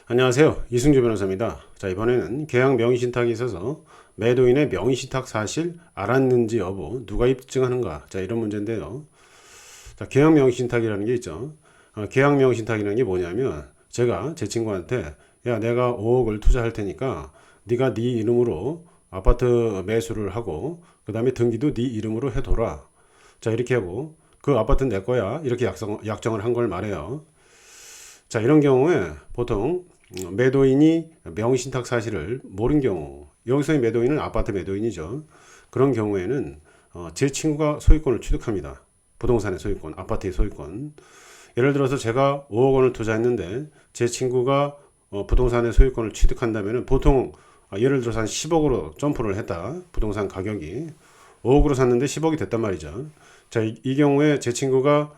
안녕하세요. 이승주 변호사입니다. 자, 이번에는 계약 명의신탁이 있어서 매도인의 명의신탁 사실 알았는지 여부 누가 입증하는가? 자, 이런 문제인데요. 자, 계약 명의신탁이라는 게 있죠. 계약 명의신탁이라는 게 뭐냐면 제가 제 친구한테 야, 내가 5억을 투자할 테니까 네가 네 이름으로 아파트 매수를 하고 그 다음에 등기도 네 이름으로 해둬라. 자, 이렇게 하고 그 아파트는 내 거야. 이렇게 약정을 한 걸 말해요. 자, 이런 경우에 보통 매도인이 명의신탁 사실을 모른 경우, 여기서의 매도인은 아파트 매도인이죠. 그런 경우에는 제 친구가 소유권을 취득합니다. 부동산의 소유권, 아파트의 소유권. 예를 들어서 제가 5억 원을 투자했는데 제 친구가 부동산의 소유권을 취득한다면 보통 예를 들어서 한 10억으로 점프를 했다. 부동산 가격이 5억으로 샀는데 10억이 됐단 말이죠. 자, 이 경우에 제 친구가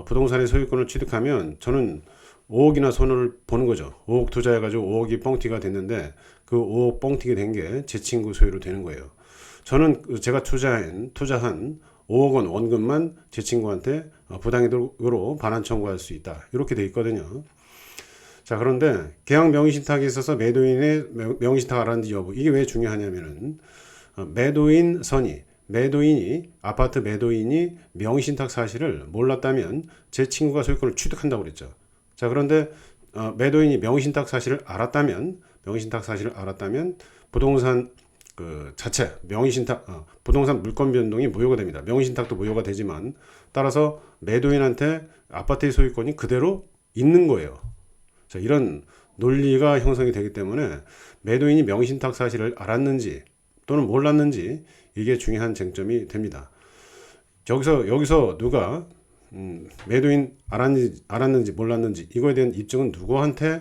부동산의 소유권을 취득하면 저는 5억이나 손을 보는 거죠. 5억 투자해가지고 5억이 뻥튀기가 됐는데 그 5억 뻥튀기 된 게 제 친구 소유로 되는 거예요. 저는 제가 투자한 5억 원 원금만 제 친구한테 부당이득으로 반환 청구할 수 있다. 이렇게 돼 있거든요. 자, 그런데 계약 명의신탁에 있어서 매도인의 명의신탁 알았는지 여부 이게 왜 중요하냐면은 매도인 선의 매도인이 아파트 매도인이 명의신탁 사실을 몰랐다면 제 친구가 소유권을 취득한다고 그랬죠. 자, 그런데 매도인이 명의신탁 사실을 알았다면 부동산 그 자체 명의신탁 부동산 물권 변동이 무효가 됩니다. 명의신탁도 무효가 되지만 따라서 매도인한테 아파트의 소유권이 그대로 있는 거예요. 자, 이런 논리가 형성이 되기 때문에 매도인이 명의신탁 사실을 알았는지 또는 몰랐는지 이게 중요한 쟁점이 됩니다. 여기서 누가 매도인 알았는지 몰랐는지 이거에 대한 입증은 누구한테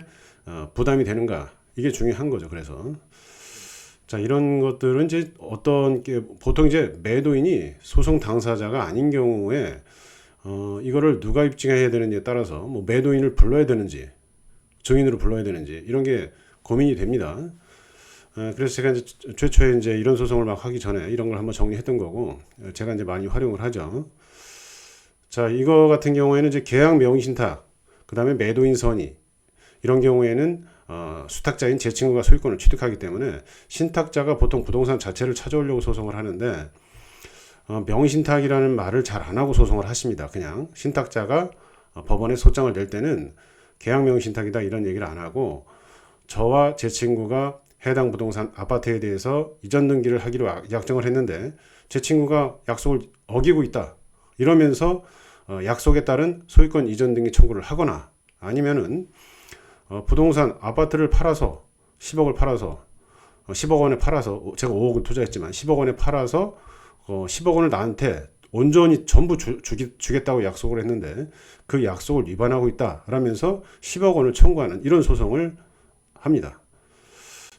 부담이 되는가 이게 중요한 거죠. 그래서 자, 이런 것들은 이제 어떤 게 보통 이제 매도인이 소송 당사자가 아닌 경우에 이거를 누가 입증해야 되는지에 따라서 뭐 매도인을 불러야 되는지 증인으로 불러야 되는지 이런 게 고민이 됩니다. 그래서 제가 이제 최초에 이제 이런 소송을 막 하기 전에 이런 걸 한번 정리했던 거고 제가 이제 많이 활용을 하죠. 자, 이거 같은 경우에는 이제 계약 명의신탁, 그 다음에 매도인 선의 이런 경우에는 수탁자인 제 친구가 소유권을 취득하기 때문에 신탁자가 보통 부동산 자체를 찾아오려고 소송을 하는데 명의신탁이라는 말을 잘 안 하고 소송을 하십니다. 그냥 신탁자가 법원에 소장을 낼 때는 계약 명의신탁이다 이런 얘기를 안 하고 저와 제 친구가 해당 부동산 아파트에 대해서 이전 등기를 하기로 약정을 했는데 제 친구가 약속을 어기고 있다 이러면서 약속에 따른 소유권 이전 등기 청구를 하거나 아니면은 부동산 아파트를 팔아서 10억을 팔아서 10억 원에 팔아서 제가 5억을 투자했지만 10억 원에 팔아서 10억 원을 나한테 온전히 전부 주겠다고 약속을 했는데 그 약속을 위반하고 있다 라면서 10억 원을 청구하는 이런 소송을 합니다.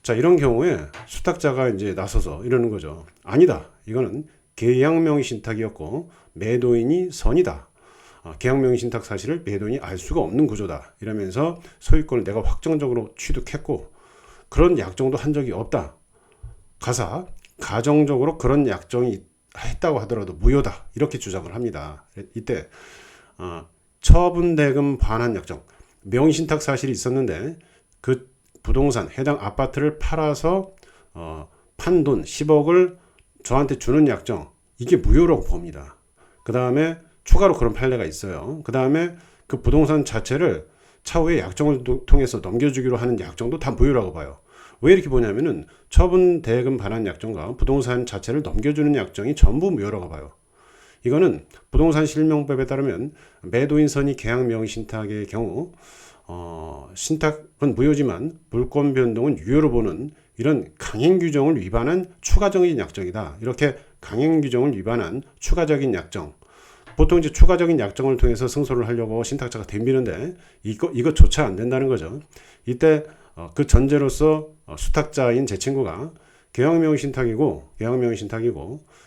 자, 이런 경우에 수탁자가 이제 나서서 이러는 거죠. 아니다. 이거는 계약명의 신탁이었고 매도인이 선이다. 계약명의 신탁 사실을 매도인이 알 수가 없는 구조다. 이러면서 소유권을 내가 확정적으로 취득했고 그런 약정도 한 적이 없다. 가정적으로 그런 약정이 했다고 하더라도 무효다. 이렇게 주장을 합니다. 이때 처분대금 반환 약정, 명의신탁 사실이 있었는데 그 부동산 해당 아파트를 팔아서 판 돈 10억을 저한테 주는 약정 이게 무효라고 봅니다. 그 다음에 추가로 그런 판례가 있어요. 그 다음에 그 부동산 자체를 차후에 약정을 통해서 넘겨주기로 하는 약정도 다 무효라고 봐요. 왜 이렇게 보냐면은 처분 대금 반환 약정과 부동산 자체를 넘겨주는 약정이 전부 무효라고 봐요. 이거는 부동산 실명법에 따르면 매도인 선의 계약 명의 신탁의 경우 신탁은 무효지만 물권 변동은 유효로 보는 이런 강행 규정을 위반한 추가적인 약정이다. 이렇게 강행 규정을 위반한 추가적인 약정. 보통 이제 추가적인 약정을 통해서 승소를 하려고 신탁자가 덤비는데 이것조차 안 된다는 거죠. 이때 그 전제로서 수탁자인 제 친구가 계약 명의 신탁이고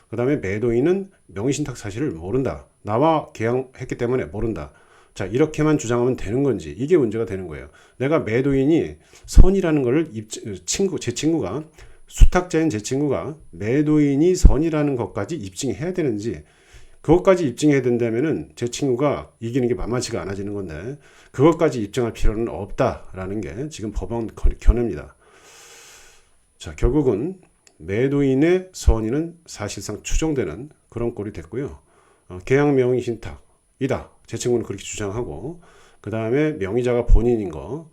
그 다음에 매도인은 명의 신탁 사실을 모른다. 나와 계약했기 때문에 모른다. 자, 이렇게만 주장하면 되는 건지 이게 문제가 되는 거예요. 내가 매도인이 선이라는 것을 제 친구가 수탁자인 제 친구가 매도인이 선이라는 것까지 입증해야 되는지 그것까지 입증해야 된다면은 제 친구가 이기는 게 만만치가 않아지는 건데 그것까지 입증할 필요는 없다라는 게 지금 법원 견해입니다. 자, 결국은 매도인의 선의는 사실상 추정되는 그런 꼴이 됐고요. 계약 명의 신탁이다. 제 친구는 그렇게 주장하고 그 다음에 명의자가 본인인 거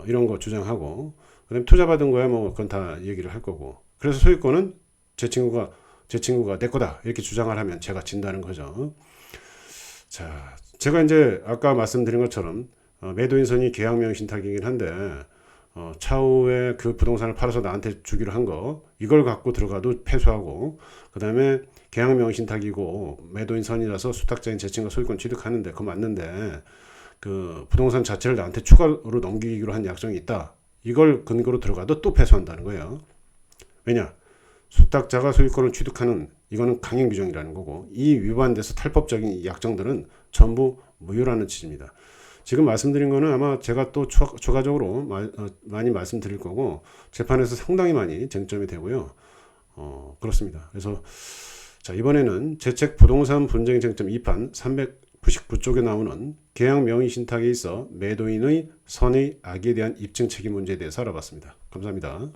이런 거 주장하고 그 다음에 투자 받은 거야 뭐 그건 다 얘기를 할 거고 그래서 소유권은 제 친구가 내 거다 이렇게 주장을 하면 제가 진다는 거죠. 자, 제가 이제 아까 말씀드린 것처럼 매도인 선이 계약 명의 신탁이긴 한데 차후에 그 부동산을 팔아서 나한테 주기로 한 거 이걸 갖고 들어가도 패소하고 그 다음에 계약 명의 신탁이고 매도인 선이라서 수탁자인 제 친구가 소유권 취득하는데 그거 맞는데 그 부동산 자체를 나한테 추가로 넘기기로 한 약정이 있다. 이걸 근거로 들어가도 또 패소한다는 거예요. 왜냐? 수탁자가 소유권을 취득하는 이거는 강행 규정이라는 거고 이 위반돼서 탈법적인 약정들은 전부 무효라는 취지입니다. 지금 말씀드린 거는 아마 제가 또 추가적으로 많이 말씀드릴 거고 재판에서 상당히 많이 쟁점이 되고요. 그렇습니다. 그래서 자, 이번에는 제 책 부동산 분쟁 쟁점 2판 399쪽에 나오는 계약 명의 신탁에 있어 매도인의 선의 악에 대한 입증 책임 문제에 대해서 알아봤습니다. 감사합니다.